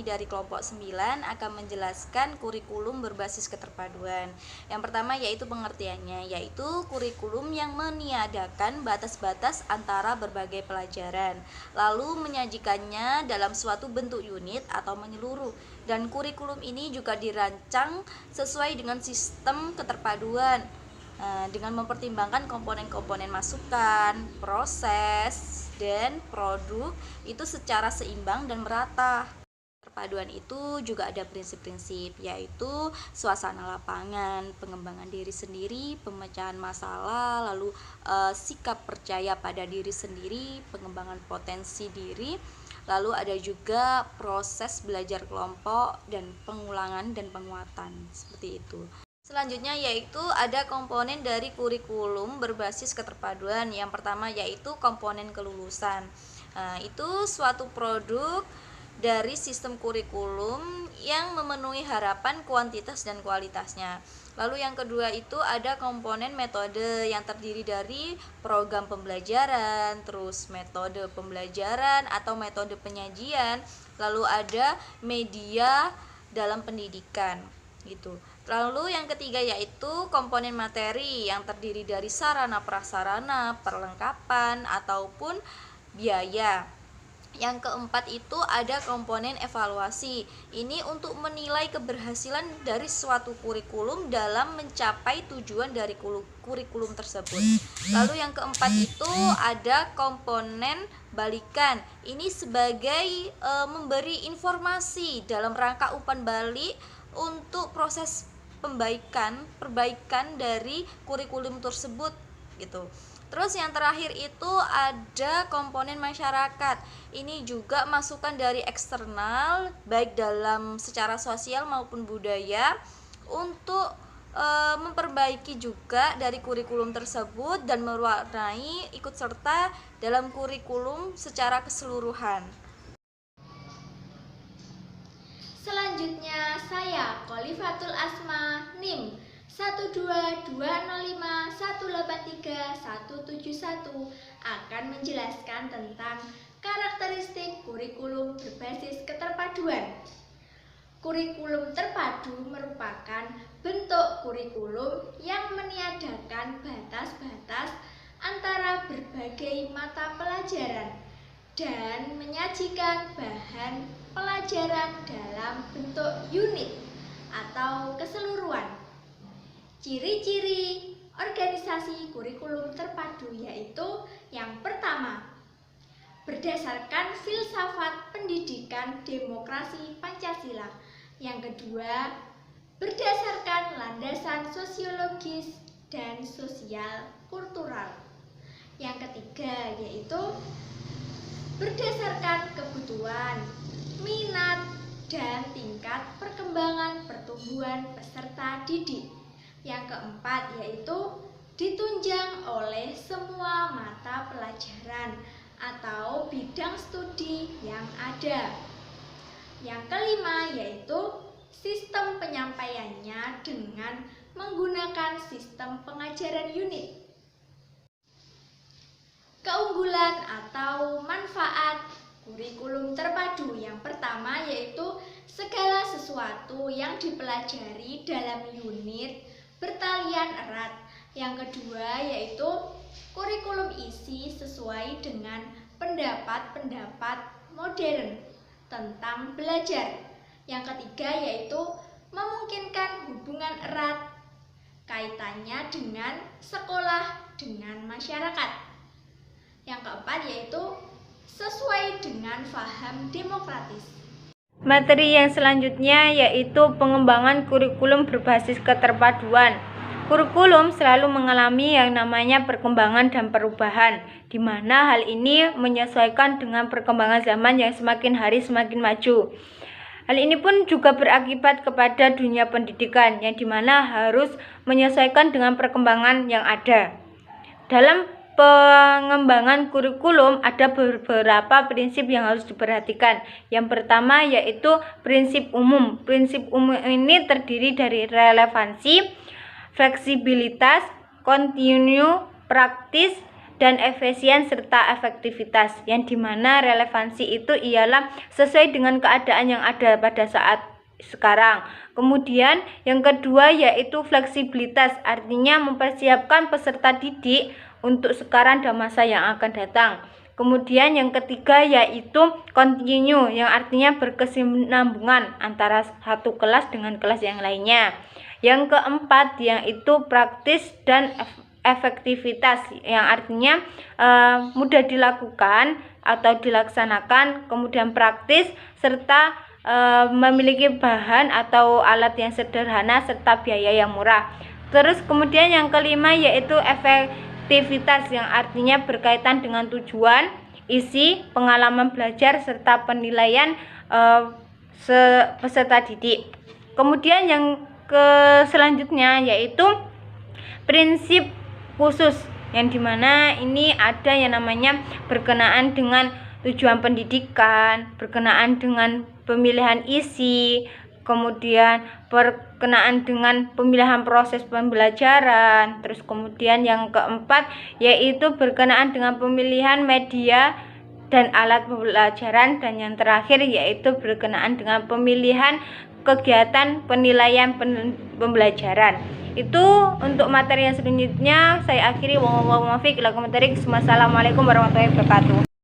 dari kelompok 9 akan menjelaskan kurikulum berbasis keterpaduan. Yang pertama yaitu pengertiannya, yaitu kurikulum yang meniadakan batas-batas antara berbagai pelajaran, lalu menyajikannya dalam suatu bentuk unit atau menyeluruh. Dan kurikulum ini juga dirancang sesuai dengan sistem keterpaduan, dengan mempertimbangkan komponen-komponen masukan, proses, dan produk itu secara seimbang dan merata. Perpaduan itu juga ada prinsip-prinsip, yaitu suasana lapangan, pengembangan diri sendiri, pemecahan masalah, lalu sikap percaya pada diri sendiri, pengembangan potensi diri, lalu ada juga proses belajar kelompok dan pengulangan dan penguatan, seperti itu. Selanjutnya yaitu ada komponen dari kurikulum berbasis keterpaduan. Yang pertama yaitu komponen kelulusan. Itu suatu produk dari sistem kurikulum yang memenuhi harapan kuantitas dan kualitasnya. Lalu yang kedua itu ada komponen metode yang terdiri dari program pembelajaran, terus metode pembelajaran atau metode penyajian, lalu ada media dalam pendidikan gitu. Lalu yang ketiga yaitu komponen materi yang terdiri dari sarana prasarana, perlengkapan ataupun biaya. Yang keempat itu ada komponen evaluasi. Ini untuk menilai keberhasilan dari suatu kurikulum dalam mencapai tujuan dari kurikulum tersebut. Lalu yang keempat itu ada komponen balikan. Ini sebagai memberi informasi dalam rangka umpan balik untuk proses perbaikan dari kurikulum tersebut gitu. Terus yang terakhir itu ada komponen masyarakat. Ini juga masukan dari eksternal baik dalam secara sosial maupun budaya untuk memperbaiki juga dari kurikulum tersebut dan mewarnai ikut serta dalam kurikulum secara keseluruhan. Selanjutnya saya Kholifatul Asma NIM 12250831171 akan menjelaskan tentang karakteristik kurikulum berbasis keterpaduan. Kurikulum terpadu merupakan bentuk kurikulum yang meniadakan batas-batas antara berbagai mata pelajaran dan menyajikan bahan pelajaran dalam bentuk unit atau keseluruhan. Ciri-ciri organisasi kurikulum terpadu yaitu yang pertama, berdasarkan filsafat pendidikan demokrasi Pancasila. Yang kedua, berdasarkan landasan sosiologis dan sosial kultural. Yang ketiga yaitu berdasarkan kebutuhan, minat, dan tingkat perkembangan pertumbuhan peserta didik. Yang keempat yaitu ditunjang oleh semua mata pelajaran atau bidang studi yang ada. Yang kelima yaitu sistem penyampaiannya dengan menggunakan sistem pengajaran unit. Keunggulan atau manfaat kurikulum terpadu yang pertama yaitu segala sesuatu yang dipelajari dalam unit bertalian erat. Yang kedua yaitu kurikulum isi sesuai dengan pendapat-pendapat modern tentang belajar. Yang ketiga yaitu memungkinkan hubungan erat kaitannya dengan sekolah dengan masyarakat. Yang keempat yaitu sesuai dengan paham demokratis. Materi yang selanjutnya yaitu pengembangan kurikulum berbasis keterpaduan. Kurikulum selalu mengalami yang namanya perkembangan dan perubahan, di mana hal ini menyesuaikan dengan perkembangan zaman yang semakin hari semakin maju. Hal ini pun juga berakibat kepada dunia pendidikan, yang dimana harus menyesuaikan dengan perkembangan yang ada. Dalam pengembangan kurikulum ada beberapa prinsip yang harus diperhatikan. Yang pertama yaitu prinsip umum. Prinsip umum ini terdiri dari relevansi, fleksibilitas, kontinu, praktis, dan efisien serta efektivitas, yang dimana relevansi itu ialah sesuai dengan keadaan yang ada pada saat sekarang. Kemudian yang kedua yaitu fleksibilitas, artinya mempersiapkan peserta didik untuk sekarang dan masa yang akan datang. Kemudian yang ketiga yaitu continue, yang artinya berkesinambungan antara satu kelas dengan kelas yang lainnya. Yang keempat yaitu praktis dan efektivitas, yang artinya mudah dilakukan atau dilaksanakan, kemudian praktis serta memiliki bahan atau alat yang sederhana serta biaya yang murah. Terus kemudian yang kelima yaitu efektivitas, yang artinya berkaitan dengan tujuan, isi, pengalaman belajar serta penilaian peserta didik. Kemudian yang selanjutnya yaitu prinsip khusus, yang dimana ini ada yang namanya berkenaan dengan tujuan pendidikan, berkenaan dengan pemilihan isi, kemudian berkenaan dengan pemilihan proses pembelajaran. Terus kemudian yang keempat yaitu berkenaan dengan pemilihan media dan alat pembelajaran, dan yang terakhir yaitu berkenaan dengan pemilihan kegiatan penilaian pembelajaran. Itu untuk materi yang selanjutnya saya akhiri. Wassalamualaikum warahmatullahi wabarakatuh.